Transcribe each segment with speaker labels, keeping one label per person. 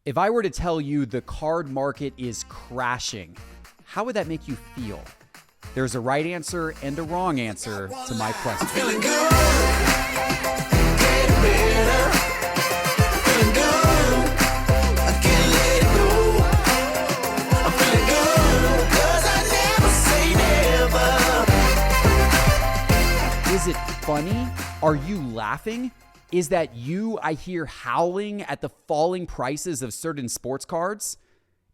Speaker 1: If I were to tell you the card market is crashing, how would that make you feel? There's a right answer and a wrong answer to my question.
Speaker 2: I'm feeling good. Getting better. Feeling good. I can't let it go. I'm feeling good. 'Cause I never say never.
Speaker 1: Is it funny? Are you laughing? Is that you I hear howling at the falling prices of certain sports cards?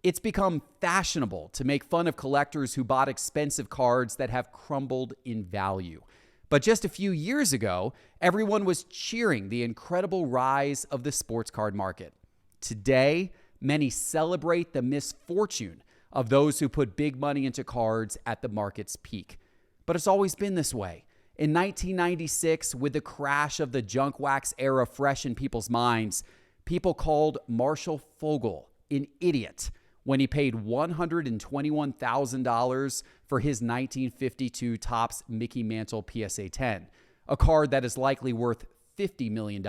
Speaker 1: It's become fashionable to make fun of collectors who bought expensive cards that have crumbled in value. But just a few years ago, everyone was cheering the incredible rise of the sports card market. Today, many celebrate the misfortune of those who put big money into cards at the market's peak. But it's always been this way. In 1996, with the crash of the junk wax era fresh in people's minds, people called Marshall Fogel an idiot when he paid $121,000 for his 1952 Topps Mickey Mantle PSA 10, a card that is likely worth $50 million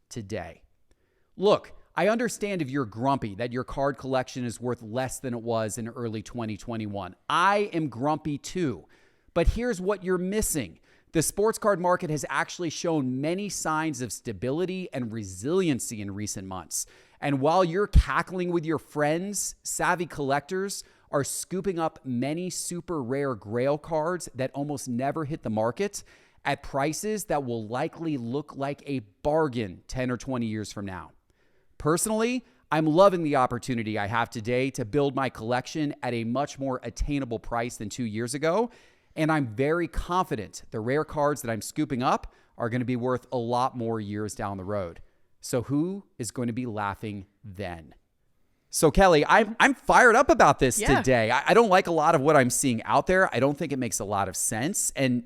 Speaker 1: today. Look, I understand if you're grumpy that your card collection is worth less than it was in early 2021. I am grumpy too. But here's what you're missing. The sports card market has actually shown many signs of stability and resiliency in recent months. And while you're cackling with your friends, savvy collectors are scooping up many super rare grail cards that almost never hit the market at prices that will likely look like a bargain 10 or 20 years from now. Personally, I'm loving the opportunity I have today to build my collection at a much more attainable price than 2 years ago. And I'm very confident the rare cards that I'm scooping up are going to be worth a lot more years down the road. So who is going to be laughing then? So Kelly, I'm fired up about this today. I don't like a lot of what I'm seeing out there. I don't think it makes a lot of sense. And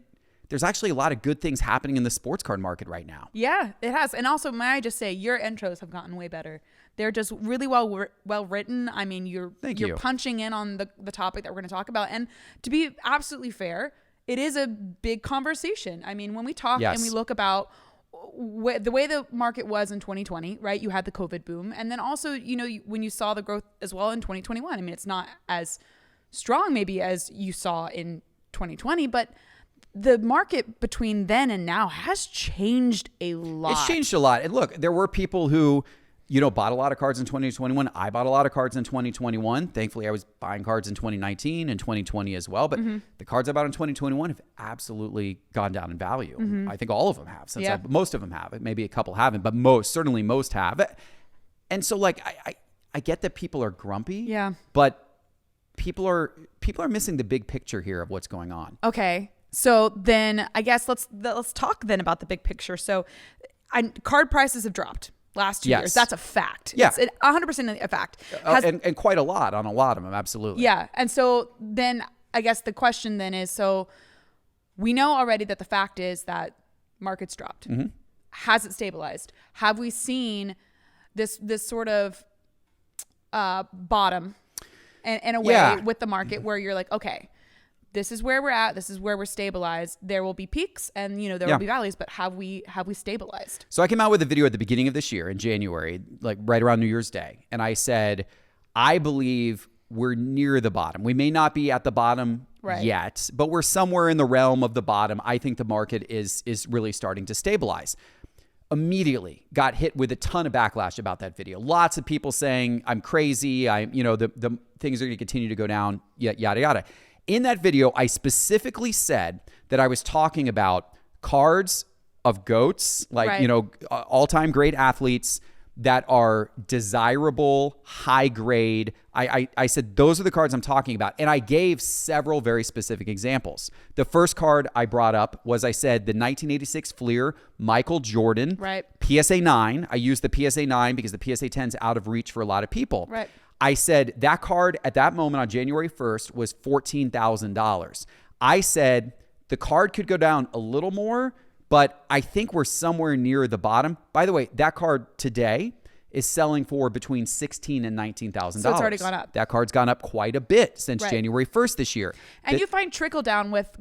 Speaker 1: there's actually a lot of good things happening in the sports card market right now.
Speaker 3: Yeah, it has. And also, may I just say, your intros have gotten way better. They're just really well written. I mean, you're punching in on the topic that we're going to talk about. And to be absolutely fair, it is a big conversation. I mean, when we talk and we look about the way the market was in 2020, right? You had the COVID boom. And then also, when you saw the growth as well in 2021, I mean, it's not as strong maybe as you saw in 2020, but the market between then and now has changed a lot.
Speaker 1: It's changed a lot. And look, there were people who, bought a lot of cards in 2021. I bought a lot of cards in 2021. Thankfully, I was buying cards in 2019 and 2020 as well. But the cards I bought in 2021 have absolutely gone down in value. I think all of them have. Most of them have. Maybe a couple haven't, but most have. And so, I get that people are grumpy.
Speaker 3: Yeah.
Speaker 1: But people are missing the big picture here of what's going on.
Speaker 3: Okay. So then I guess let's talk then about the big picture. So card prices have dropped last 2 years. That's a fact.
Speaker 1: Yeah.
Speaker 3: It's 100% a fact.
Speaker 1: And quite a lot on a lot of them. Absolutely.
Speaker 3: Yeah. And so then I guess the question then is, so we know already that the fact is that market's dropped. Mm-hmm. Has it stabilized? Have we seen this sort of bottom in a way with the market where you're like, okay, this is where we're at. This is where we're stabilized. There will be peaks and, there will be valleys, but have we stabilized?
Speaker 1: So I came out with a video at the beginning of this year in January, like right around New Year's Day. And I said, I believe we're near the bottom. We may not be at the bottom yet, but we're somewhere in the realm of the bottom. I think the market is really starting to stabilize. Immediately got hit with a ton of backlash about that video. Lots of people saying I'm crazy. The things are going to continue to go down, yada, yada. In that video, I specifically said that I was talking about cards of GOATs, all-time great athletes that are desirable, high grade. I said those are the cards I'm talking about. And I gave several very specific examples. The first card I brought up was, I said, the 1986 Fleer Michael Jordan PSA 9. I used the PSA 9 because the PSA 10 is out of reach for a lot of people.
Speaker 3: Right.
Speaker 1: I said that card at that moment on January 1st was $14,000. I said the card could go down a little more, but I think we're somewhere near the bottom. By the way, that card today is selling for between $16,000 and $19,000.
Speaker 3: So it's already gone up.
Speaker 1: That card's gone up quite a bit since January 1st this year.
Speaker 3: And you find trickle down with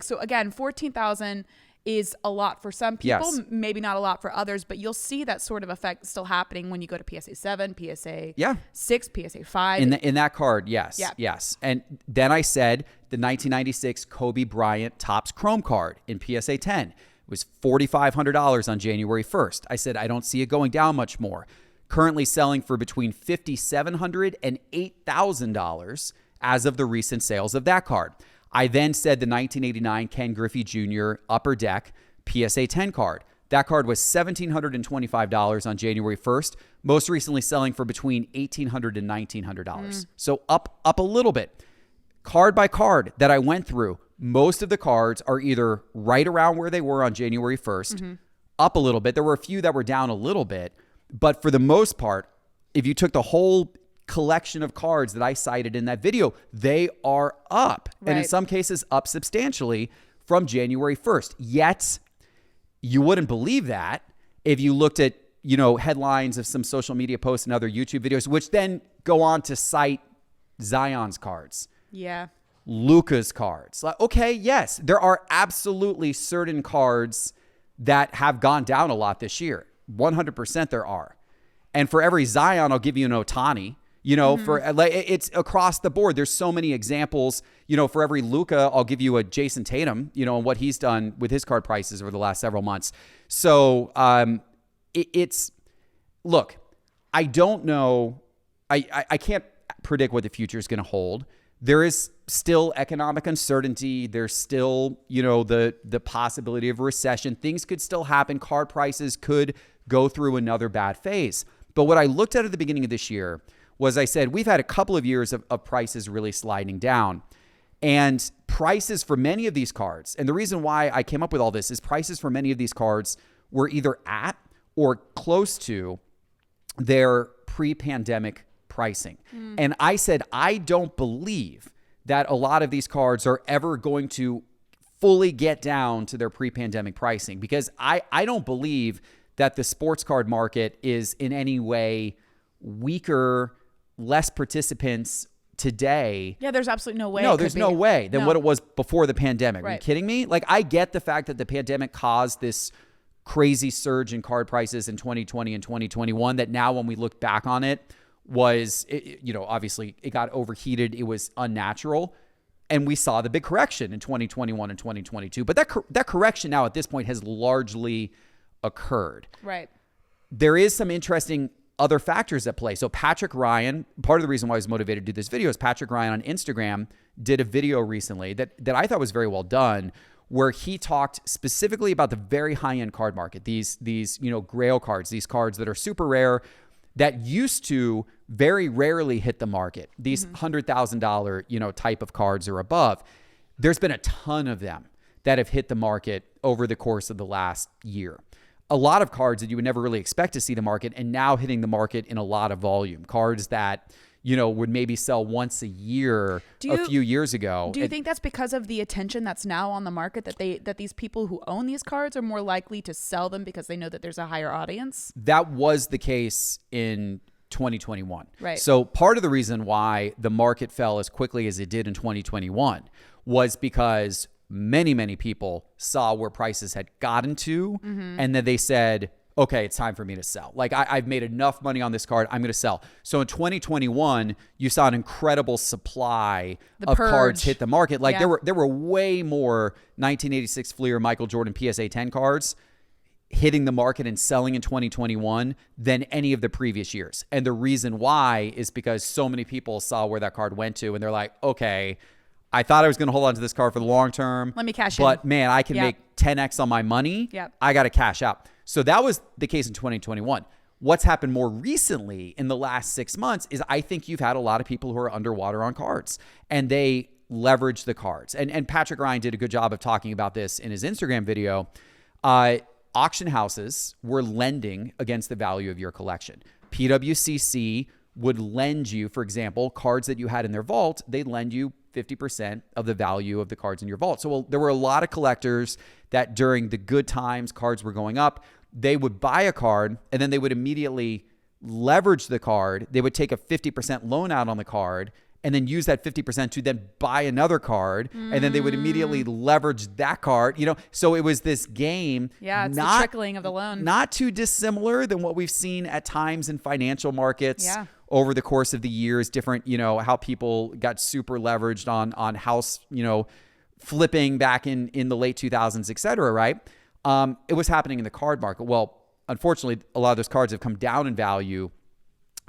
Speaker 3: so again, $14,000 is a lot for some people,
Speaker 1: Yes.
Speaker 3: maybe not a lot for others, but you'll see that sort of effect still happening when you go to PSA 7, PSA 6, PSA 5.
Speaker 1: In that card, yes.
Speaker 3: Yeah.
Speaker 1: Yes. And then I said the 1996 Kobe Bryant Topps Chrome card in PSA 10 was $4,500 on January 1st. I said I don't see it going down much more. Currently selling for between $5,700 and $8,000 as of the recent sales of that card. I then said the 1989 Ken Griffey Jr. Upper Deck PSA 10 card. That card was $1,725 on January 1st, most recently selling for between $1,800 and $1,900. So up a little bit. Card by card that I went through, most of the cards are either right around where they were on January 1st, up a little bit. There were a few that were down a little bit, but for the most part, if you took the whole collection of cards that I cited in that video, they are up.
Speaker 3: Right.
Speaker 1: And in some cases up substantially from January 1st. Yet you wouldn't believe that if you looked at, headlines of some social media posts and other YouTube videos, which then go on to cite Zion's cards.
Speaker 3: Yeah.
Speaker 1: Luka's cards. Like, okay, yes, there are absolutely certain cards that have gone down a lot this year. 100% there are. And for every Zion, I'll give you an Ohtani. For it's across the board. There's so many examples. For every Luka, I'll give you a Jason Tatum. And what he's done with his card prices over the last several months. So look. I don't know. I can't predict what the future is going to hold. There is still economic uncertainty. There's still the possibility of a recession. Things could still happen. Card prices could go through another bad phase. But what I looked at the beginning of this year was I said, we've had a couple of years of prices really sliding down. And prices for many of these cards, and the reason why I came up with all this is prices for many of these cards were either at or close to their pre-pandemic pricing. And I said, I don't believe that a lot of these cards are ever going to fully get down to their pre-pandemic pricing, because I don't believe that the sports card market is in any way weaker, less participants today.
Speaker 3: Yeah, there's absolutely no way.
Speaker 1: No, there's no way than what it was before the pandemic. Are you
Speaker 3: Right.
Speaker 1: kidding me? Like, I get the fact that the pandemic caused this crazy surge in card prices in 2020 and 2021 that now when we look back on it was, obviously it got overheated. It was unnatural. And we saw the big correction in 2021 and 2022. But that correction now at this point has largely occurred.
Speaker 3: Right.
Speaker 1: There is some interesting other factors at play. So Patrick Ryan, part of the reason why I was motivated to do this video is Patrick Ryan on Instagram did a video recently that I thought was very well done, where he talked specifically about the very high-end card market, these grail cards, these cards that are super rare, that used to very rarely hit the market, these $100,000, type of cards or above. There's been a ton of them that have hit the market over the course of the last year. A lot of cards that you would never really expect to see the market and now hitting the market in a lot of volume. Cards that, would maybe sell once a year a few years ago.
Speaker 3: Do you think that's because of the attention that's now on the market, that these people who own these cards are more likely to sell them because they know that there's a higher audience?
Speaker 1: That was the case in 2021.
Speaker 3: Right.
Speaker 1: So part of the reason why the market fell as quickly as it did in 2021 was because many, many people saw where prices had gotten to, and then they said, okay, it's time for me to sell. Like, I've made enough money on this card, I'm going to sell. So in 2021, you saw an incredible supply of cards hit the market. Like, there were way more 1986 Fleer Michael Jordan PSA 10 cards hitting the market and selling in 2021 than any of the previous years. And the reason why is because so many people saw where that card went to, and they're like, okay, I thought I was going to hold on to this card for the long term.
Speaker 3: Let me cash in.
Speaker 1: But man, I can make 10x on my money.
Speaker 3: Yep.
Speaker 1: I got to cash out. So that was the case in 2021. What's happened more recently in the last 6 months is I think you've had a lot of people who are underwater on cards, and they leverage the cards. And Patrick Ryan did a good job of talking about this in his Instagram video. Auction houses were lending against the value of your collection. PWCC would lend you, for example, cards that you had in their vault, they'd lend you 50% of the value of the cards in your vault. So there were a lot of collectors that during the good times, cards were going up, they would buy a card and then they would immediately leverage the card. They would take a 50% loan out on the card and then use that 50% to then buy another card, and then they would immediately leverage that card, So it was this game.
Speaker 3: Yeah, it's the trickling of the loan.
Speaker 1: Not too dissimilar than what we've seen at times in financial markets over the course of the years. Different, how people got super leveraged on house, flipping back in the late 2000s, et cetera, right? It was happening in the card market. Well, unfortunately, a lot of those cards have come down in value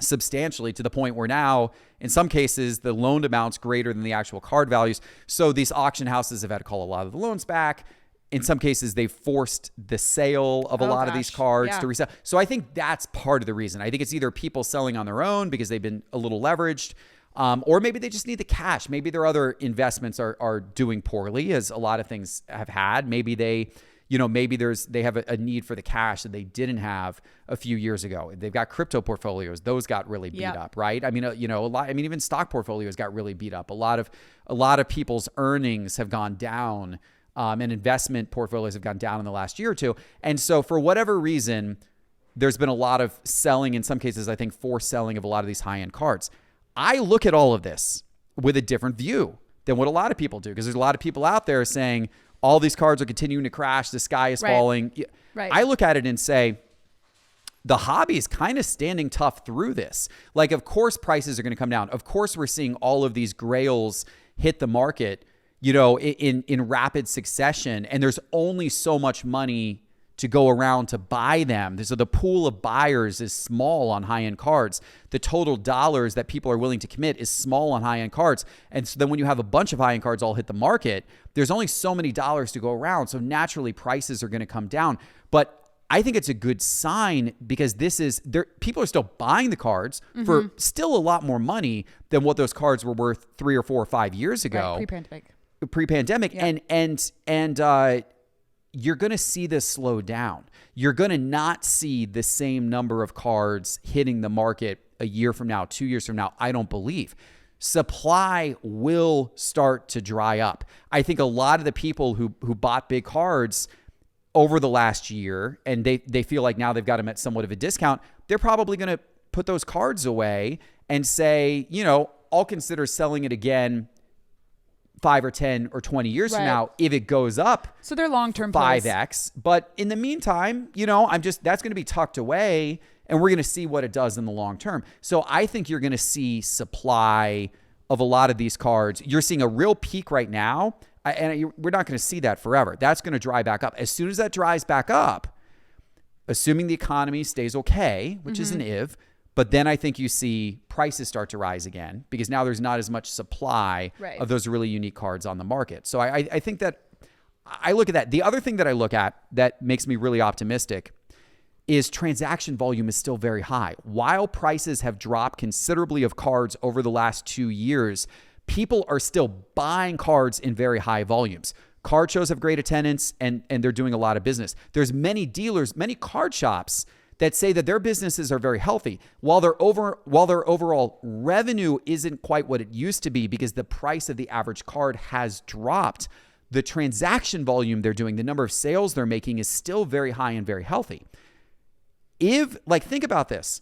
Speaker 1: substantially to the point where now, in some cases, the loaned amount's greater than the actual card values. So these auction houses have had to call a lot of the loans back. In some cases, they've forced the sale of a lot of these cards to resell. So I think that's part of the reason. I think it's either people selling on their own because they've been a little leveraged, or maybe they just need the cash. Maybe their other investments are doing poorly, as a lot of things have had. Maybe they have a need for the cash that they didn't have a few years ago. They've got crypto portfolios; those got really beat up, right? I mean, a lot. I mean, even stock portfolios got really beat up. A lot of people's earnings have gone down, and investment portfolios have gone down in the last year or two. And so, for whatever reason, there's been a lot of selling. In some cases, I think forced selling of a lot of these high-end cards. I look at all of this with a different view than what a lot of people do, because there's a lot of people out there saying all these cards are continuing to crash, the sky is falling.
Speaker 3: Right.
Speaker 1: I look at it and say, the hobby is kind of standing tough through this. Like, of course, prices are going to come down. Of course, we're seeing all of these grails hit the market, in rapid succession. And there's only so much money to go around to buy them. So the pool of buyers is small on high-end cards. The total dollars that people are willing to commit is small on high-end cards. And so then when you have a bunch of high-end cards all hit the market, there's only so many dollars to go around. So naturally, prices are going to come down. But I think it's a good sign, because people are still buying the cards for still a lot more money than what those cards were worth 3 or 4 or 5 years ago.
Speaker 3: Right,
Speaker 1: Pre-pandemic.
Speaker 3: Yeah.
Speaker 1: And you're going to see this slow down. You're going to not see the same number of cards hitting the market a year from now, 2 years from now, I don't believe. Supply will start to dry up. I think a lot of the people who bought big cards over the last year, and they feel like now they've got them at somewhat of a discount, they're probably going to put those cards away and say, I'll consider selling it again 5 or 10 or 20 years from now if it goes up.
Speaker 3: So they're long-term
Speaker 1: 5x. But in the meantime, that's going to be tucked away, and we're going to see what it does in the long term. So I think you're going to see supply of a lot of these cards. You're seeing a real peak right now, and we're not going to see that forever. That's going to dry back up. As soon as that dries back up, assuming the economy stays okay, which is an if, but then I think you see prices start to rise again, because now there's not as much supply of those really unique cards on the market. So I think that I look at that. The other thing that I look at that makes me really optimistic is transaction volume is still very high. While prices have dropped considerably of cards over the last 2 years, people are still buying cards in very high volumes. Card shows have great attendance, and they're doing a lot of business. There's many dealers, many card shops that say that their businesses are very healthy, while their overall revenue isn't quite what it used to be, because the price of the average card has dropped. The transaction volume they're doing, the number of sales they're making, is still very high and very healthy. Think about this.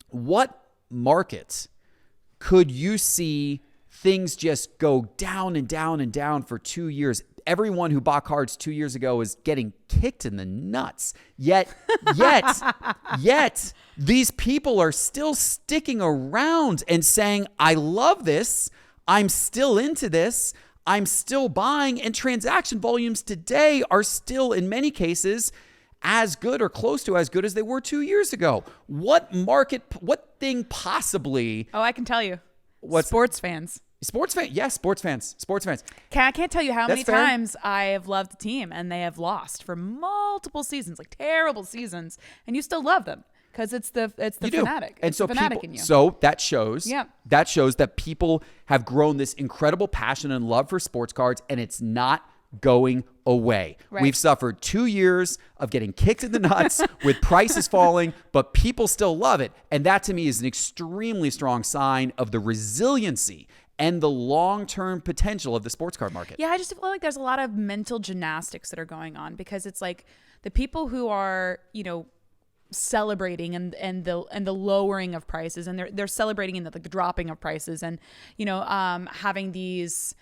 Speaker 1: What market could you see things just go down and down and down for 2 years? Everyone who bought cards 2 years ago is getting kicked in the nuts. Yet, these people are still sticking around and saying, I love this. I'm still into this. I'm still buying. And transaction volumes today are still, in many cases, as good or close to as good as they were 2 years ago. What thing possibly?
Speaker 3: Oh, I can tell you. Sports fans.
Speaker 1: Sports fans. Yes, sports fans.
Speaker 3: I can't tell you how many
Speaker 1: fair.
Speaker 3: times I have loved a team and they have lost for multiple seasons, like terrible seasons, and you still love them because it's the fanatic.
Speaker 1: And
Speaker 3: it's
Speaker 1: so
Speaker 3: the fanatic in you.
Speaker 1: So that shows that people have grown this incredible passion and love for sports cards, and it's not going away.
Speaker 3: Right.
Speaker 1: We've suffered 2 years of getting kicked in the nuts with prices falling, but people still love it. And that to me is an extremely strong sign of the resiliency and the long-term potential of the sports card market.
Speaker 3: Yeah, I just feel like there's a lot of mental gymnastics that are going on, because it's like the people who are, celebrating and the lowering of prices, and they're celebrating in the dropping of prices, and having these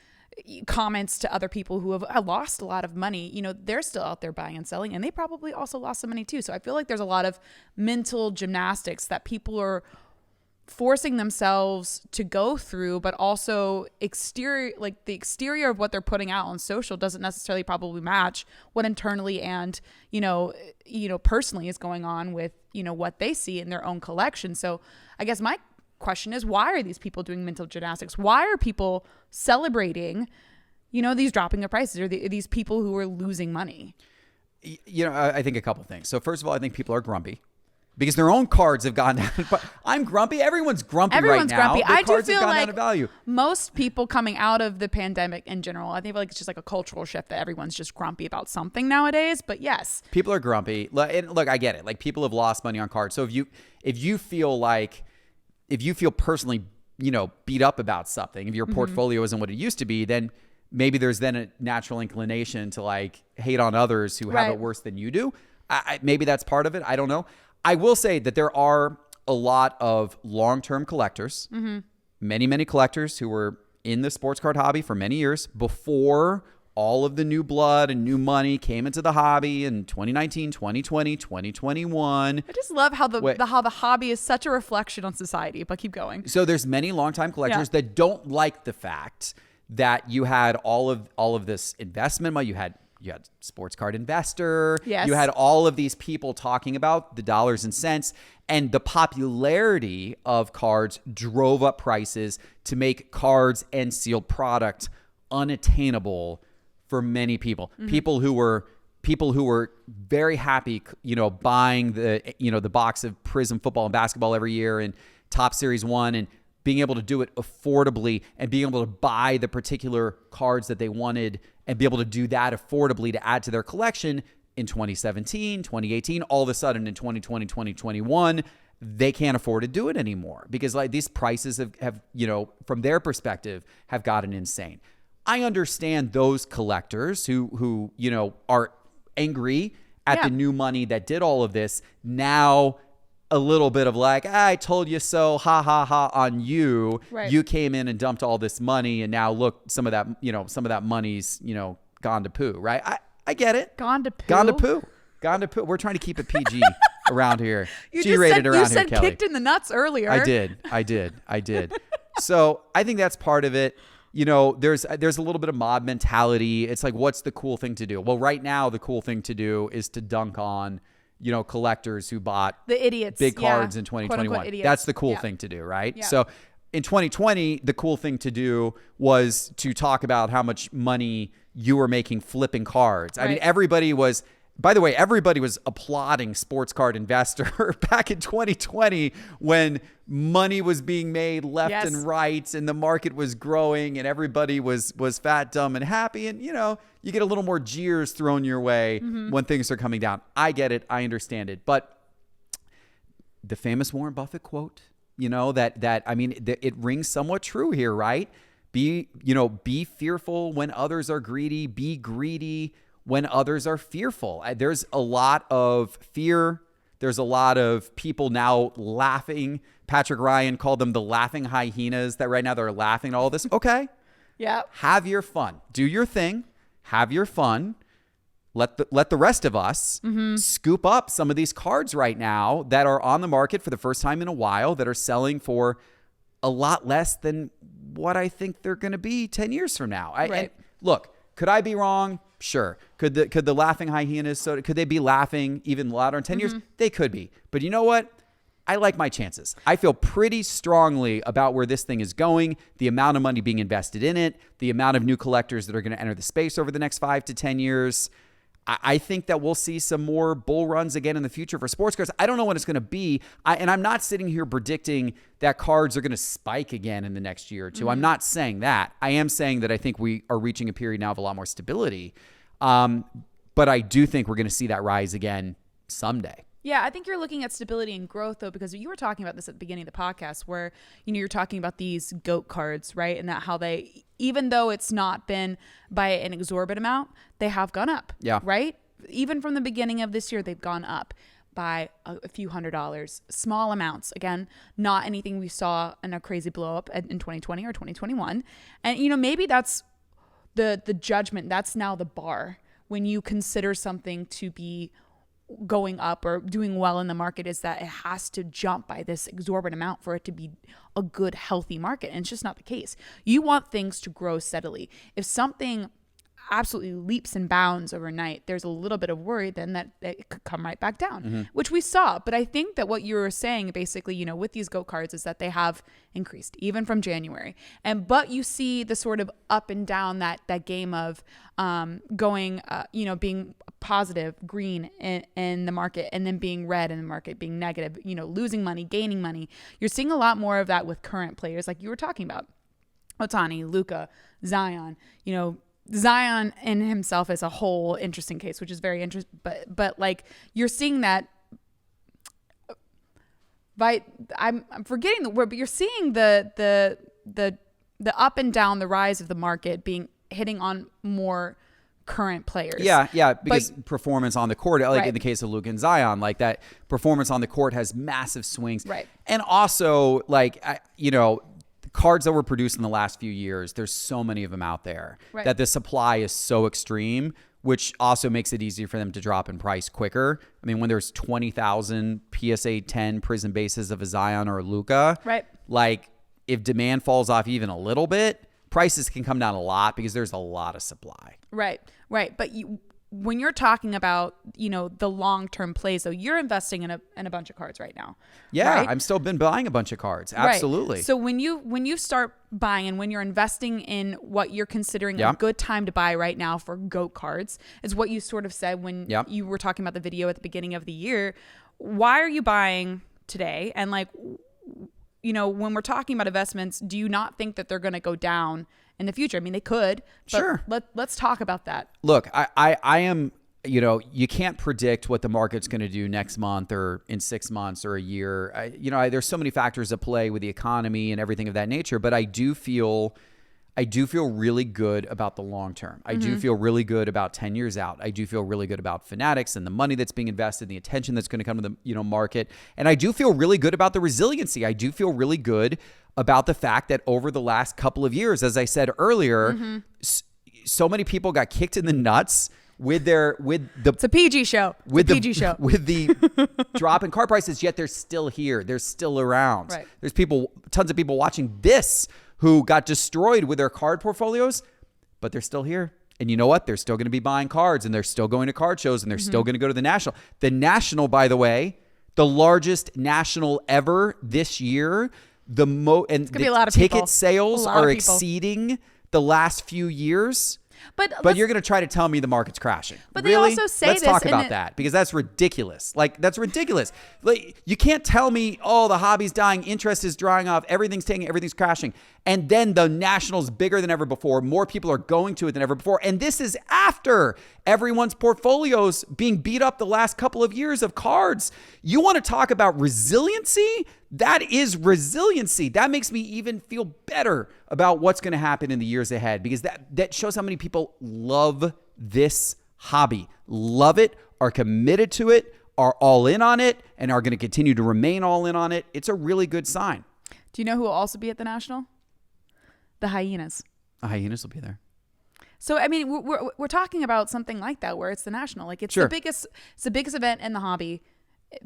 Speaker 3: comments to other people who have lost a lot of money. They're still out there buying and selling, and they probably also lost some money too. So I feel like there's a lot of mental gymnastics that people are forcing themselves to go through, but also the exterior of what they're putting out on social doesn't necessarily probably match what internally and personally is going on with what they see in their own collection. So I guess my question is, why are these people doing mental gymnastics? Why are people celebrating these dropping of prices, or these people who are losing money?
Speaker 1: I think a couple things. So first of all, I think people are grumpy because their own cards have gone down. But I'm grumpy. Everyone's grumpy right now.
Speaker 3: Grumpy. I do feel
Speaker 1: like value.
Speaker 3: Most people coming out of the pandemic in general, I think like it's just like a cultural shift that everyone's just grumpy about something nowadays. But yes,
Speaker 1: people are grumpy. And look, I get it. Like, people have lost money on cards. So if you feel personally, beat up about something, if your portfolio isn't what it used to be, then maybe there's then a natural inclination to like hate on others who have it worse than you do. Maybe that's part of it. I don't know. I will say that there are a lot of long-term collectors, many, many collectors who were in the sports card hobby for many years before all of the new blood and new money came into the hobby in 2019, 2020, 2021.
Speaker 3: I just love how the hobby is such a reflection on society, but keep going.
Speaker 1: So there's many longtime collectors that don't like the fact that you had all of this investment money. You had Sports Card Investor.
Speaker 3: Yes.
Speaker 1: You had all of these people talking about the dollars and cents, and the popularity of cards drove up prices to make cards and sealed product unattainable for many people. People who were very happy, buying the box of Prism football and basketball every year and Top Series 1, and being able to do it affordably and being able to buy the particular cards that they wanted and be able to do that affordably to add to their collection in 2017, 2018, all of a sudden in 2020, 2021, they can't afford to do it anymore because like these prices have from their perspective have gotten insane. I understand those collectors who are angry at the new money that did all of this. Now a little bit of like, I told you so, ha ha ha on you. Right. You came in and dumped all this money, and now look, some of that money's gone to poo, right? I get it.
Speaker 3: Gone to poo.
Speaker 1: We're trying to keep it PG around here.
Speaker 3: You
Speaker 1: G-rated around
Speaker 3: you said
Speaker 1: here, Kelly.
Speaker 3: Kicked in the nuts earlier.
Speaker 1: I did. So I think that's part of it. There's a little bit of mob mentality. It's like, what's the cool thing to do? Well, right now the cool thing to do is to dunk on collectors who bought
Speaker 3: the idiots
Speaker 1: big cards in 2021. That's the cool thing to do, right? Yeah. So in 2020, the cool thing to do was to talk about how much money you were making flipping cards. Right. I mean, everybody was applauding Sports Card Investor back in 2020 when money was being made left and right and the market was growing and everybody was fat, dumb, and happy. And, you get a little more jeers thrown your way when things are coming down. I get it. I understand it. But the famous Warren Buffett quote, it rings somewhat true here, right? Be fearful when others are greedy. Be greedy when others are fearful. There's a lot of fear. There's a lot of people now laughing. Patrick Ryan called them the laughing hyenas, that right now they're laughing at all this. Okay.
Speaker 3: Yeah.
Speaker 1: Have your fun. Do your thing. Have your fun. Let the rest of us scoop up some of these cards right now that are on the market for the first time in a while, that are selling for a lot less than what I think they're going to be 10 years from now. And look, could I be wrong? Sure. Could the laughing hyenas, could they be laughing even louder in 10 years? They could be. But you know what? I like my chances. I feel pretty strongly about where this thing is going, the amount of money being invested in it, the amount of new collectors that are going to enter the space over the next 5 to 10 years. I think that we'll see some more bull runs again in the future for sports cards. I don't know when it's going to be. And I'm not sitting here predicting that cards are going to spike again in the next year or two. I'm not saying that. I am saying that I think we are reaching a period now of a lot more stability. But I do think we're going to see that rise again someday.
Speaker 3: Yeah, I think you're looking at stability and growth, though, because you were talking about this at the beginning of the podcast where, you're talking about these GOAT cards, right? And that how they, even though it's not been by an exorbitant amount, they have gone up.
Speaker 1: Yeah.
Speaker 3: Right? Even from the beginning of this year, they've gone up. by a few $100s, small amounts. Again, not anything we saw in a crazy blow up in 2020 or 2021. And, you know, maybe that's the judgment. That's now the bar when you consider something to be going up or doing well in the market, is that it has to jump by this exorbitant amount for it to be a good, healthy market. And it's just not the case. You want things to grow steadily. If something absolutely leaps and bounds overnight, there's a little bit of worry then that it could come right back down, which we saw. But I think that what you were saying basically, you know, with these GOAT cards is that they have increased even from January. But you see the sort of up and down that game of going, you know, being positive, green in the market, and then being red in the market, being negative, you know, losing money, gaining money. You're seeing a lot more of that with current players like you were talking about. Ohtani, Luka, Zion, you know, Zion in himself is a whole interesting case, which is very interesting. But like you're seeing that. I'm forgetting the word, but you're seeing the up and down, the rise of the market hitting on more current players. Yeah,
Speaker 1: because performance on the court, like in the case of Luka and Zion, like that performance on the court has massive swings.
Speaker 3: Right.
Speaker 1: And also, like, you know, cards that were produced in the last few years, there's so many of them out there that the supply is so extreme, which also makes it easier for them to drop in price quicker. I mean, when there's 20,000 PSA 10 Prism bases of a Zion or a Luka, like if demand falls off even a little bit, prices can come down a lot because there's a lot of supply.
Speaker 3: Right. But when you're talking about, you know, the long-term plays, though, you're investing in a bunch of cards right now.
Speaker 1: Yeah,
Speaker 3: right?
Speaker 1: I'm still been buying a bunch of cards. Absolutely.
Speaker 3: Right. So when you start buying and when you're investing in what you're considering a good time to buy right now for GOAT cards, is what you sort of said when you were talking about the video at the beginning of the year. Why are you buying today? And like, you know, when we're talking about investments, do you not think that they're going to go down in the future? I mean, they could. But
Speaker 1: sure.
Speaker 3: Let's talk about that.
Speaker 1: Look, I am, you know, you can't predict what the market's going to do next month or in 6 months or a year. There's so many factors at play with the economy and everything of that nature. But I do feel really good about the long term. I do feel really good about 10 years out. I do feel really good about Fanatics and the money that's being invested, the attention that's going to come to the, you know, market. And I do feel really good about the resiliency. I do feel really good about the fact that over the last couple of years, as I said earlier, so many people got kicked in the nuts it's a PG show. With the drop in car prices, yet they're still here. They're still around.
Speaker 3: Right.
Speaker 1: There's tons of people watching this who got destroyed with their card portfolios, but they're still here. And you know what? They're still going to be buying cards, and they're still going to card shows, and they're still going to go to the National. The National, by the way, the largest National ever this year. The ticket sales are exceeding the last few years. But you're going to try to tell me the market's crashing.
Speaker 3: But
Speaker 1: really?
Speaker 3: They also say
Speaker 1: Let's talk about that, because that's ridiculous. Like, that's ridiculous. Like, you can't tell me, oh, the hobby's dying, interest is drying off, everything's crashing. And then the National's bigger than ever before. More people are going to it than ever before. And this is after everyone's portfolios being beat up the last couple of years of cards. You want to talk about resiliency? That is resiliency. That makes me even feel better about what's going to happen in the years ahead, because that shows how many people love this hobby, love it, are committed to it, are all in on it, and are going to continue to remain all in on it. It's a really good sign.
Speaker 3: Do you know who will also be at the National? The Hyenas.
Speaker 1: The Hyenas will be there.
Speaker 3: So I mean, we're talking about something like that, where it's the National, like it's the biggest event in the hobby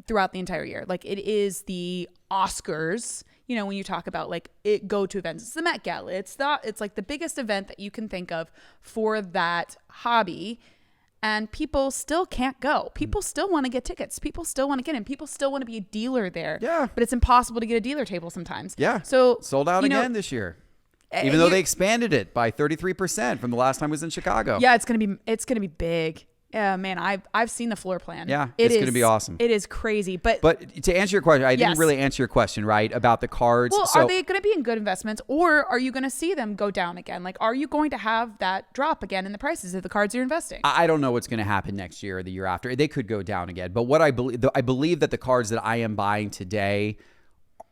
Speaker 3: throughout the entire year. Like, it is the Oscars. You know, when you talk about like go-to events, it's the Met Gala. It's like the biggest event that you can think of for that hobby. And people still can't go. People still want to get tickets. People still want to get in. People still want to be a dealer there. Yeah. But it's impossible to get a dealer table sometimes.
Speaker 1: Yeah.
Speaker 3: So
Speaker 1: sold out again this year. Even though they expanded it by 33% from the last time it was in Chicago.
Speaker 3: Yeah, it's gonna be big. Man, I've seen the floor plan.
Speaker 1: Yeah, it's gonna be awesome.
Speaker 3: It is crazy. But
Speaker 1: to answer your question, I didn't really answer your question, right, about the cards.
Speaker 3: Well, are they gonna be in good investments, or are you gonna see them go down again? Like, are you going to have that drop again in the prices of the cards you're investing?
Speaker 1: I don't know what's gonna happen next year or the year after. They could go down again. But what I believe that the cards that I am buying today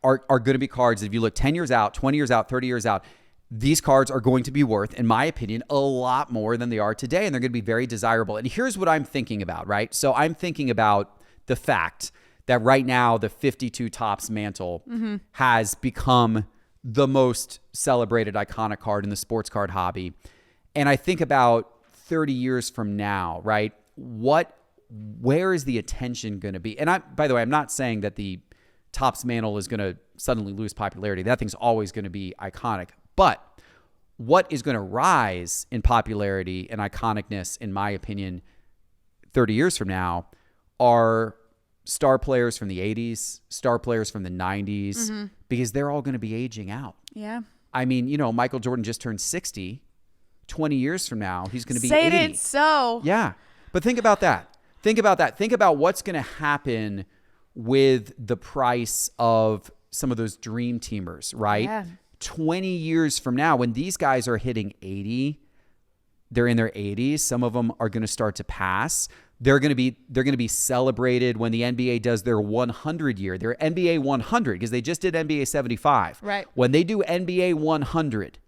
Speaker 1: are going to be cards that, if you look 10 years out, 20 years out, 30 years out, these cards are going to be worth, in my opinion, a lot more than they are today, and they're going to be very desirable. And here's what I'm thinking about, right? So I'm thinking about the fact that right now the 52 Topps mantle has become the most celebrated iconic card in the sports card hobby. And I think about 30 years from now, right? Where is the attention going to be? And by the way, I'm not saying that the Topps mantle is going to suddenly lose popularity. That thing's always going to be iconic. But what is going to rise in popularity and iconicness, in my opinion, 30 years from now, are star players from the 80s, star players from the 90s, because they're all going to be aging out.
Speaker 3: Yeah.
Speaker 1: I mean, Michael Jordan just turned 60. 20 years from now, he's going to be
Speaker 3: Say
Speaker 1: 80.
Speaker 3: it so.
Speaker 1: Yeah. But think about that. Think about what's going to happen with the price of some of those dream teamers, right?
Speaker 3: Yeah.
Speaker 1: 20 years from now, when these guys are hitting 80, they're in their 80s. Some of them are going to start to pass. They're going to be celebrated when the NBA does their 100 year, their NBA 100, because they just did NBA 75.
Speaker 3: Right.
Speaker 1: When they do NBA 100,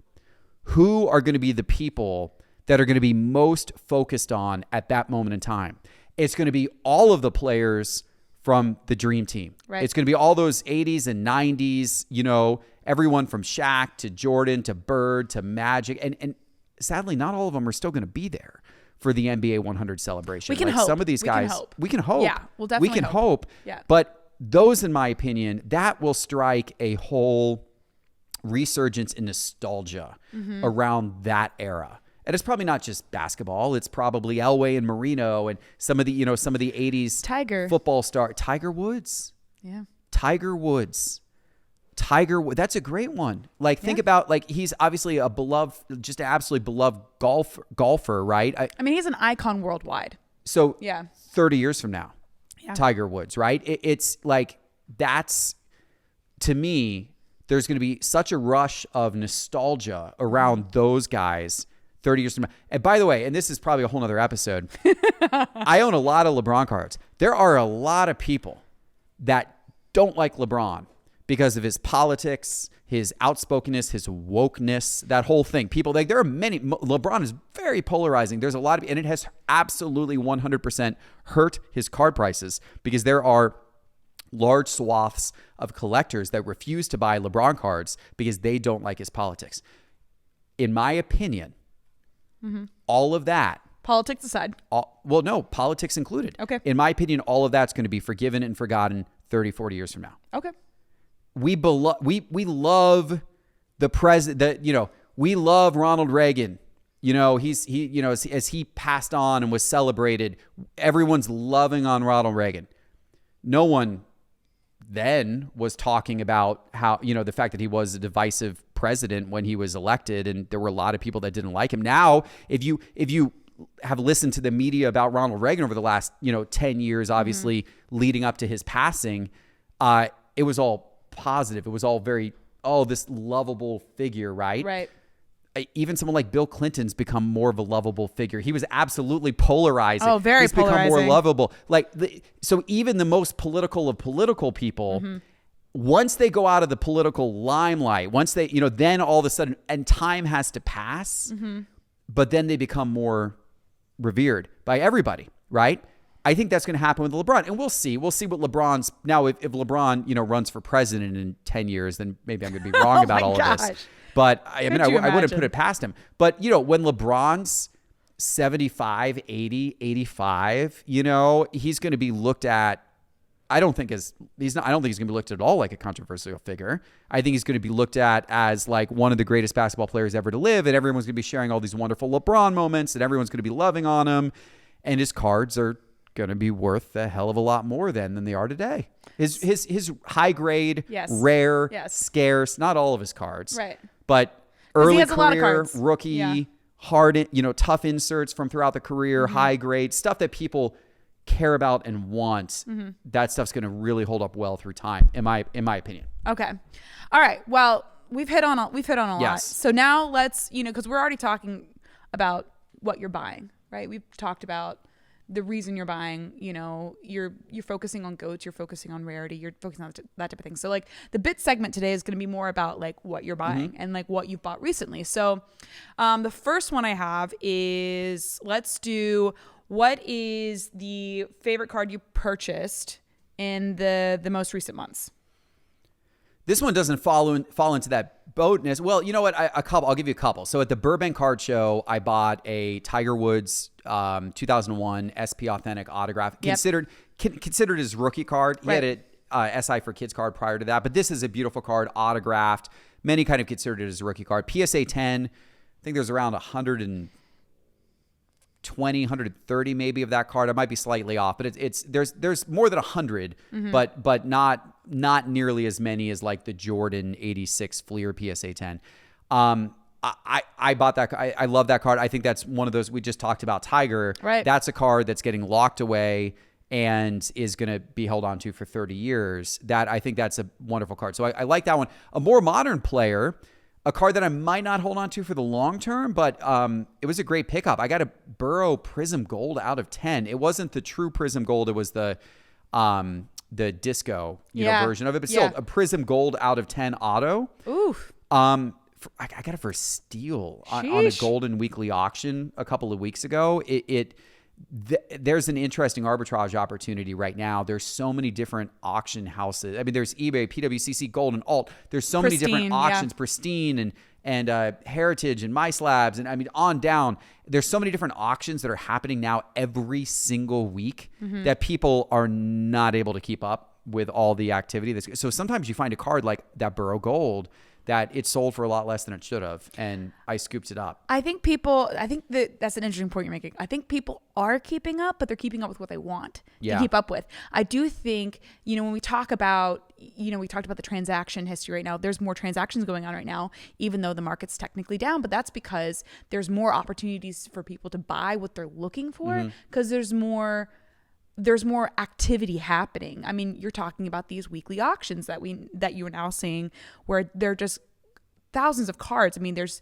Speaker 1: who are going to be the people that are going to be most focused on at that moment in time? It's going to be all of the players from the dream team.
Speaker 3: Right.
Speaker 1: It's going to be all those 80s and 90s, everyone from Shaq to Jordan to Bird to Magic. And sadly, not all of them are still going to be there for the NBA 100 celebration.
Speaker 3: We can hope.
Speaker 1: Some of these guys, we can hope.
Speaker 3: Yeah, we'll definitely
Speaker 1: We can
Speaker 3: hope.
Speaker 1: hope.
Speaker 3: Yeah.
Speaker 1: But those, in my opinion, that will strike a whole resurgence in nostalgia around that era. And it's probably not just basketball. It's probably Elway and Marino and some of the 80s
Speaker 3: Tiger
Speaker 1: football star. Tiger Woods.
Speaker 3: Yeah.
Speaker 1: Tiger Woods. That's a great one. Think about, he's obviously a beloved, just an absolutely beloved golfer, right?
Speaker 3: I mean, he's an icon worldwide.
Speaker 1: So
Speaker 3: Yeah.
Speaker 1: 30 years from now,
Speaker 3: Yeah.
Speaker 1: Tiger Woods, right? It's that's, to me, there's going to be such a rush of nostalgia around those guys 30 years from now. And by the way, and this is probably a whole nother episode, I own a lot of LeBron cards. There are a lot of people that don't like LeBron because of his politics, his outspokenness, his wokeness, that whole thing. People, there are many, LeBron is very polarizing. There's a lot of, and it has absolutely 100% hurt his card prices because there are large swaths of collectors that refuse to buy LeBron cards because they don't like his politics. In my opinion, all of that.
Speaker 3: Politics aside.
Speaker 1: No, politics included.
Speaker 3: Okay.
Speaker 1: In my opinion, all of that's going to be forgiven and forgotten 30, 40 years from now.
Speaker 3: Okay.
Speaker 1: We love the president, we love Ronald Reagan. As he passed on and was celebrated, everyone's loving on Ronald Reagan. No one then was talking about how, the fact that he was a divisive president when he was elected, and there were a lot of people that didn't like him. Now, if you have listened to the media about Ronald Reagan over the last, 10 years, obviously leading up to his passing, it was all positive. It was all very, this lovable figure, right?
Speaker 3: Right.
Speaker 1: Even someone like Bill Clinton's become more of a lovable figure. He was absolutely polarizing.
Speaker 3: Oh, very
Speaker 1: He's
Speaker 3: polarizing.
Speaker 1: become more lovable. So even the most political of political people, once they go out of the political limelight, once they, then all of a sudden, and time has to pass, but then they become more revered by everybody, right? I think that's going to happen with LeBron, and we'll see. We'll see what Lebron's now. If LeBron, runs for president in 10 years, then maybe I'm going to be wrong about all of this. But I wouldn't put it past him. But when LeBron's 75, 80, 85, he's going to be looked at. I don't think he's going to be looked at all like a controversial figure. I think he's going to be looked at as like one of the greatest basketball players ever to live, and everyone's going to be sharing all these wonderful LeBron moments, and everyone's going to be loving on him, and his cards are going to be worth a hell of a lot more than they are today. His high grade, rare, scarce, not all of his cards,
Speaker 3: right?
Speaker 1: But early
Speaker 3: career,
Speaker 1: rookie, hard, tough inserts from throughout the career, high grade stuff that people care about and want. That stuff's going to really hold up well through time, in my opinion.
Speaker 3: Okay, all right. Well, we've hit on a lot. So now let's, because we're already talking about what you're buying, right? We've talked about the reason you're buying, you're focusing on GOATs, you're focusing on rarity, you're focusing on that type of thing. So like the bit segment today is going to be more about like what you're buying and like what you've bought recently. So the first one I have is, let's do what is the favorite card you purchased in the most recent months?
Speaker 1: This one doesn't fall into that boatness. Well, you know what? I'll give you a couple. So at the Burbank Card Show, I bought a Tiger Woods 2001 SP Authentic autograph, considered his rookie card. He had a SI for Kids card prior to that, but this is a beautiful card, autographed. Many kind of considered it as a rookie card. PSA 10, I think there's around 120, 130 maybe of that card. I might be slightly off, but there's more than 100, but not nearly as many as like the Jordan 86 Fleer PSA 10. I bought that. I love that card. I think that's one of those we just talked about. Tiger.
Speaker 3: Right.
Speaker 1: That's a card that's getting locked away and is going to be held on to for 30 years. I think that's a wonderful card. So I like that one. A more modern player, a card that I might not hold on to for the long term, but it was a great pickup. I got a Burrow Prism Gold out of 10. It wasn't the true Prism Gold. It was the disco version of it, but still a Prism Gold out of 10 auto.
Speaker 3: Oof.
Speaker 1: I got it for a steal on a Golden Weekly auction a couple of weeks ago. There's an interesting arbitrage opportunity right now. There's so many different auction houses. I mean, there's eBay, PWCC, Gold, and Alt. There's so many different auctions, Pristine and Heritage and MySlabs, and I mean on down. There's so many different auctions that are happening now every single week that people are not able to keep up with all the activity. So sometimes you find a card like that Burrow Gold that it sold for a lot less than it should have, and I scooped it up.
Speaker 3: I think that's an interesting point you're making. I think people are keeping up, but they're keeping up with what they want to keep up with. I do think, when we talk about, we talked about the transaction history right now. There's more transactions going on right now, even though the market's technically down, but that's because there's more opportunities for people to buy what they're looking for because there's more activity happening. I mean, you're talking about these weekly auctions that you are now seeing where they're just thousands of cards. I mean, there's,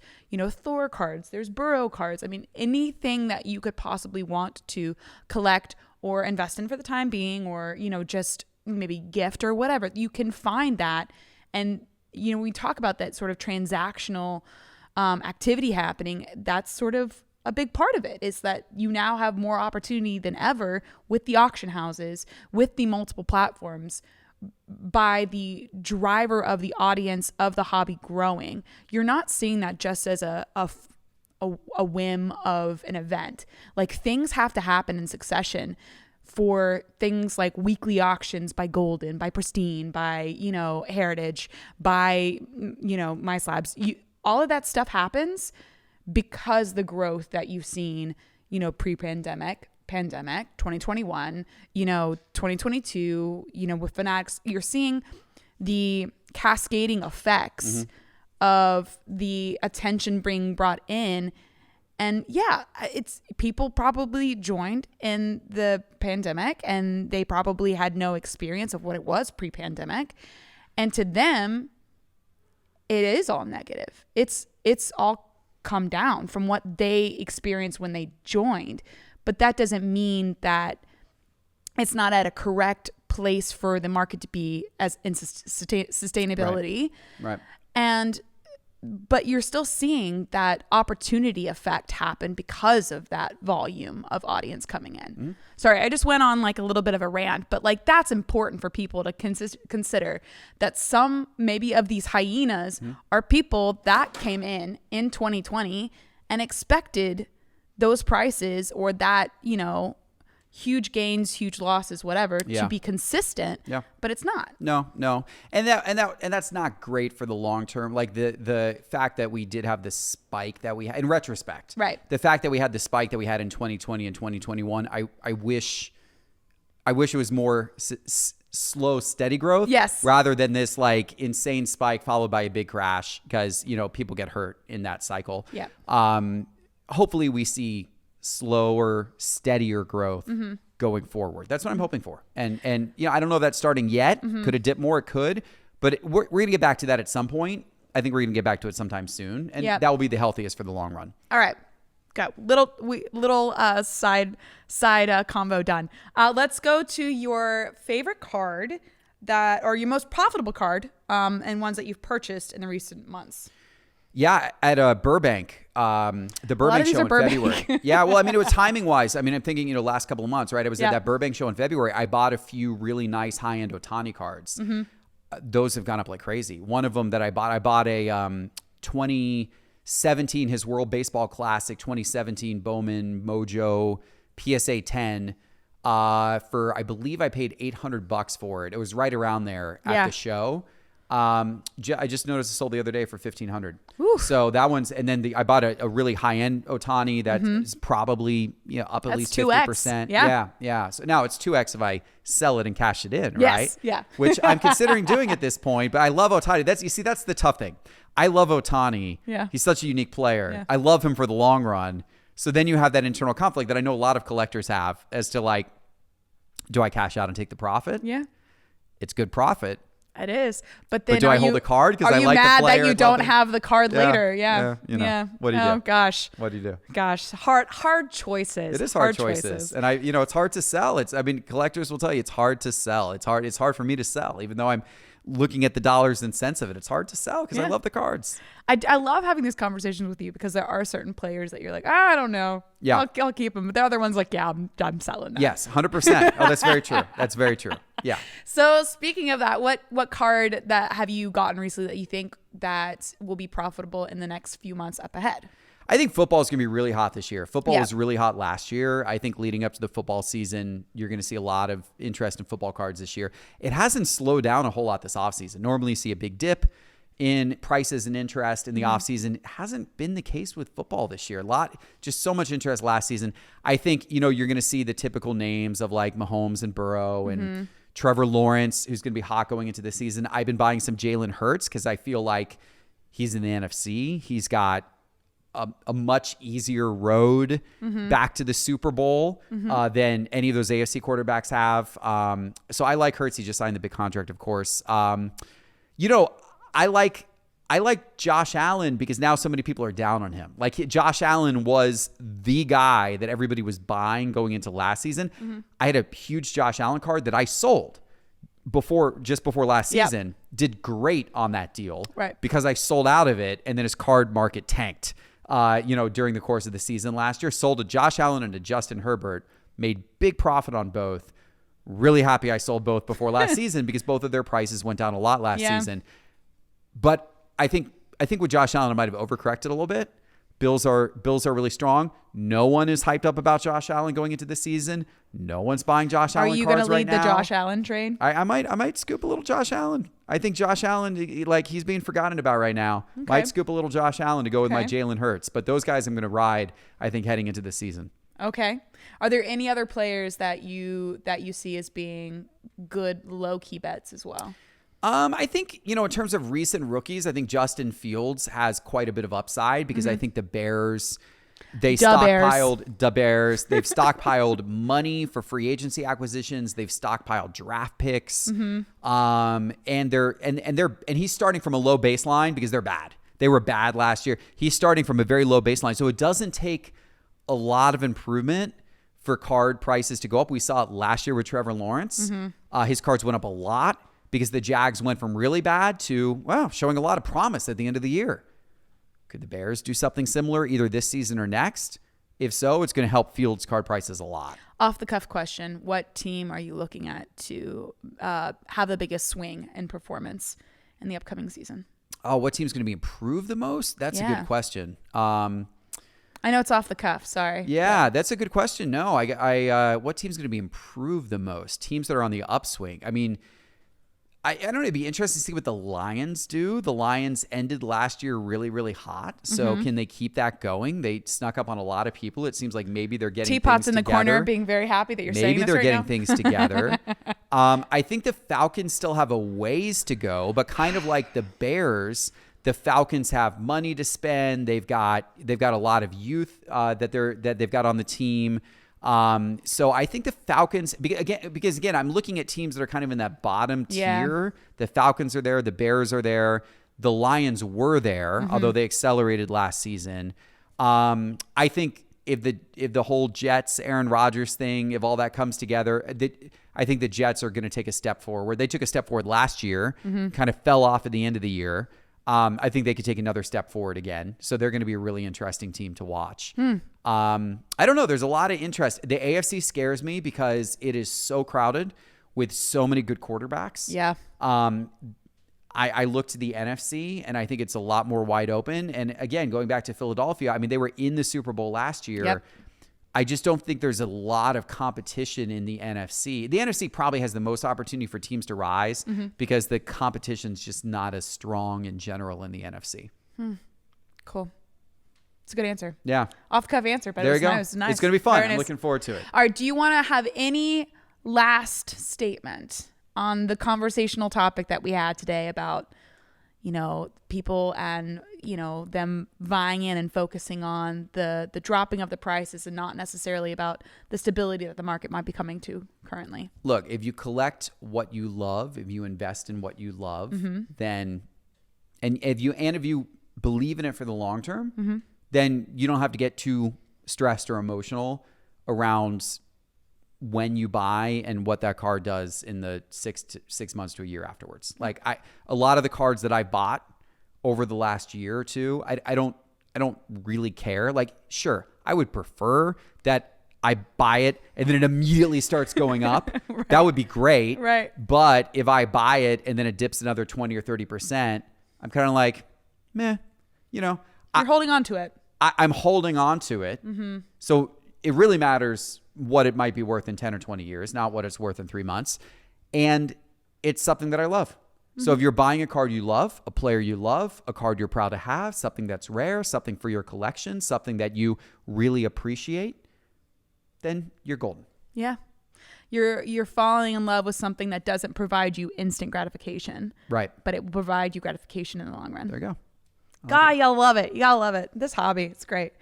Speaker 3: Thor cards, there's Burrow cards. I mean, anything that you could possibly want to collect or invest in for the time being, or, just maybe gift or whatever, you can find that. And, we talk about that sort of transactional activity happening. That's sort of a big part of it, is that you now have more opportunity than ever with the auction houses, with the multiple platforms, by the driver of the audience of the hobby growing. You're not seeing that just as a whim of an event. Like, things have to happen in succession for things like weekly auctions by Golden, by Pristine, by, Heritage, by, MySlabs. All of that stuff happens because the growth that you've seen, pre-pandemic, pandemic, 2021, 2022, with Fanatics, you're seeing the cascading effects of the attention being brought in. And it's people probably joined in the pandemic and they probably had no experience of what it was pre-pandemic. And to them, it is all negative. It's all come down from what they experienced when they joined, but that doesn't mean that it's not at a correct place for the market to be as in sustainability.
Speaker 1: Right.
Speaker 3: But you're still seeing that opportunity effect happen because of that volume of audience coming in. Sorry, I just went on like a little bit of a rant, but like that's important for people to consider, that some maybe of these hyenas are people that came in 2020 and expected those prices or that, huge gains, huge losses, whatever, to be consistent. Yeah. But it's not.
Speaker 1: No. And that's not great for the long term. Like the fact that we did have the spike that we had in retrospect.
Speaker 3: Right.
Speaker 1: The fact that we had the spike that we had in 2020 and 2021, I wish it was more slow, steady growth.
Speaker 3: Yes.
Speaker 1: Rather than this like insane spike followed by a big crash because, people get hurt in that cycle.
Speaker 3: Yeah.
Speaker 1: Hopefully we see slower, steadier growth going forward. That's what I'm hoping for. And I don't know if that's starting yet. Could it dip more? It could. But we're going to get back to that at some point. I think we're going to get back to it sometime soon. And that will be the healthiest for the long run.
Speaker 3: All right. Got little side combo done. Let's go to your favorite card or your most profitable card and ones that you've purchased in the recent months.
Speaker 1: Yeah, at Burbank, the Burbank show in February. Yeah, well, I mean, it was timing wise. I mean, I'm thinking, last couple of months, right? I was at that Burbank show in February. I bought a few really nice high-end Ohtani cards. Those have gone up like crazy. One of them that I bought a 2017, his World Baseball Classic 2017 Bowman Mojo PSA 10 for, I believe I paid $800 for it. It was right around there at the show. I just noticed it sold the other day for $1,500. So that one's, and then I bought a really high end Ohtani that is probably up at least 50%. Yeah. So now it's 2x if I sell it and cash it in, right?
Speaker 3: Yeah.
Speaker 1: Which I'm considering doing at this point. But I love Ohtani. That's the tough thing. I love Ohtani.
Speaker 3: Yeah.
Speaker 1: He's such a unique player.
Speaker 3: Yeah.
Speaker 1: I love him for the long run. So then you have that internal conflict that I know a lot of collectors have as to like, do I cash out and take the profit?
Speaker 3: Yeah.
Speaker 1: It's good profit.
Speaker 3: It is, but then
Speaker 1: do I hold the card because I like the player?
Speaker 3: Are you mad that you don't have the card later?
Speaker 1: Yeah. What do you do?
Speaker 3: Oh gosh.
Speaker 1: What do you do?
Speaker 3: Gosh, hard choices.
Speaker 1: It is hard choices, and it's hard to sell. Collectors will tell you it's hard to sell. It's hard for me to sell, even though I'm looking at the dollars and cents of it. It's hard to sell because I love the cards.
Speaker 3: I love having these conversations with you because there are certain players that you're like, I don't know.
Speaker 1: Yeah.
Speaker 3: I'll keep them. But the other one's like, yeah, I'm selling that.
Speaker 1: Yes, 100%. Oh, that's very true. That's very true. Yeah.
Speaker 3: So speaking of that, what card that have you gotten recently that you think that will be profitable in the next few months up ahead?
Speaker 1: I think football is going to be really hot this year. Football was really hot last year. I think leading up to the football season, you're going to see a lot of interest in football cards this year. It hasn't slowed down a whole lot this offseason. Normally you see a big dip in prices and interest in the offseason. It hasn't been the case with football this year. Just so much interest last season. I think, you're going to see the typical names of like Mahomes and Burrow and Trevor Lawrence, who's going to be hot going into the season. I've been buying some Jalen Hurts because I feel like he's in the NFC. He's got a much easier road back to the Super Bowl than any of those AFC quarterbacks have. So I like Hurts. He just signed the big contract, of course. I like Josh Allen because now so many people are down on him. Like Josh Allen was the guy that everybody was buying going into last season. I had a huge Josh Allen card that I sold just before last season. Did great on that deal,
Speaker 3: right?
Speaker 1: Because I sold out of it, and then his card market tanked. During the course of the season last year, sold to Josh Allen and to Justin Herbert, made big profit on both. Really happy I sold both before last season because both of their prices went down a lot last season. But I think with Josh Allen, I might have overcorrected a little bit. Bills are really strong. No one is hyped up about Josh Allen going into the season. No one's buying Josh Allen cards right now.
Speaker 3: Are you going to lead the Josh Allen train?
Speaker 1: I might scoop a little Josh Allen. I think Josh Allen, he's being forgotten about right now. Okay. Might scoop a little Josh Allen to go with my Jalen Hurts. But those guys I'm going to ride, I think, heading into the season.
Speaker 3: Okay. Are there any other players that you see as being good low-key bets as well?
Speaker 1: I think, in terms of recent rookies, I think Justin Fields has quite a bit of upside because I think the Bears, they've stockpiled money for free agency acquisitions. They've stockpiled draft picks. And he's starting from a low baseline because they're bad. They were bad last year. He's starting from a very low baseline. So it doesn't take a lot of improvement for card prices to go up. We saw it last year with Trevor Lawrence. His cards went up a lot because the Jags went from really bad to, showing a lot of promise at the end of the year. Could the Bears do something similar either this season or next? If so, it's going to help Fields' card prices a lot.
Speaker 3: Off the cuff question, what team are you looking at to have the biggest swing in performance in the upcoming season?
Speaker 1: Oh, what team's going to be improved the most? That's a good question.
Speaker 3: I know it's off the cuff. Sorry.
Speaker 1: Yeah, that's a good question. No, what team's going to be improved the most? Teams that are on the upswing. I mean, I don't know. It'd be interesting to see what the Lions do. The Lions ended last year really, really hot. So can they keep that going? They snuck up on a lot of people. It seems like maybe they're getting
Speaker 3: Teapot's in the
Speaker 1: together.
Speaker 3: corner being very happy that you're saying this right now.
Speaker 1: Maybe they're getting things together. I think the Falcons still have a ways to go, but kind of like the Bears, the Falcons have money to spend. They've got a lot of youth that they've got on the team. So I think the Falcons, because again, I'm looking at teams that are kind of in that bottom tier. The Falcons are there. The Bears are there. The Lions were there, although they accelerated last season. I think if the whole Jets, Aaron Rodgers thing, if all that comes together, I think the Jets are going to take a step forward. They took a step forward last year, kind of fell off at the end of the year. I think they could take another step forward again. So they're going to be a really interesting team to watch. I don't know. There's a lot of interest. The AFC scares me because it is so crowded with so many good quarterbacks.
Speaker 3: Yeah.
Speaker 1: I look to the NFC, and I think it's a lot more wide open. And again, going back to Philadelphia, I mean, they were in the Super Bowl last year.
Speaker 3: Yep.
Speaker 1: I just don't think there's a lot of competition in the NFC. The NFC probably has the most opportunity for teams to rise because the competition's just not as strong in general in the NFC.
Speaker 3: Cool. It's a good answer.
Speaker 1: Yeah.
Speaker 3: Off the cuff answer, but
Speaker 1: There
Speaker 3: it
Speaker 1: you
Speaker 3: was
Speaker 1: go.
Speaker 3: nice. Nice.
Speaker 1: It's going to be fun.
Speaker 3: Very
Speaker 1: I'm
Speaker 3: nice.
Speaker 1: looking forward to it.
Speaker 3: All right. Do you want to have any last statement on the conversational topic that we had today about, people and, them vying in and focusing on the dropping of the prices and not necessarily about the stability that the market might be coming to currently?
Speaker 1: Look, if you collect what you love, if you invest in what you love, then, and if you believe in it for the long term, then you don't have to get too stressed or emotional around when you buy and what that card does in the 6 months to a year afterwards. Like a lot of the cards that I bought over the last year or two, I don't really care. Like, sure, I would prefer that I buy it and then it immediately starts going up. Right. That would be great.
Speaker 3: Right.
Speaker 1: But if I buy it and then it dips another 20 or 30%, I'm kind of like, meh,
Speaker 3: You're holding on to it.
Speaker 1: I'm holding on to it. So it really matters what it might be worth in 10 or 20 years, not what it's worth in 3 months. And it's something that I love. So if you're buying a card you love, a player you love, a card you're proud to have, something that's rare, something for your collection, something that you really appreciate, then you're golden.
Speaker 3: Yeah. You're falling in love with something that doesn't provide you instant gratification.
Speaker 1: Right.
Speaker 3: But it will provide you gratification in the long run.
Speaker 1: There you go.
Speaker 3: God, y'all love it. Y'all love it. This hobby, it's great.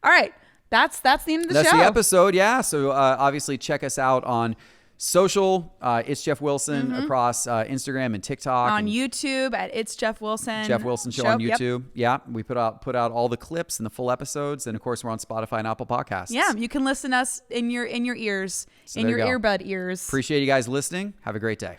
Speaker 3: All right. That's the end of the show.
Speaker 1: That's the episode, yeah. So obviously check us out on social. It's Geoff Wilson across Instagram and TikTok.
Speaker 3: On YouTube at It's Geoff Wilson.
Speaker 1: Geoff Wilson Show on YouTube. Yep. Yeah, we put out all the clips and the full episodes. And of course, we're on Spotify and Apple Podcasts.
Speaker 3: Yeah, you can listen to us in your ears,
Speaker 1: So
Speaker 3: in
Speaker 1: there
Speaker 3: your
Speaker 1: you go.
Speaker 3: earbud ears.
Speaker 1: Appreciate you guys listening. Have a great day.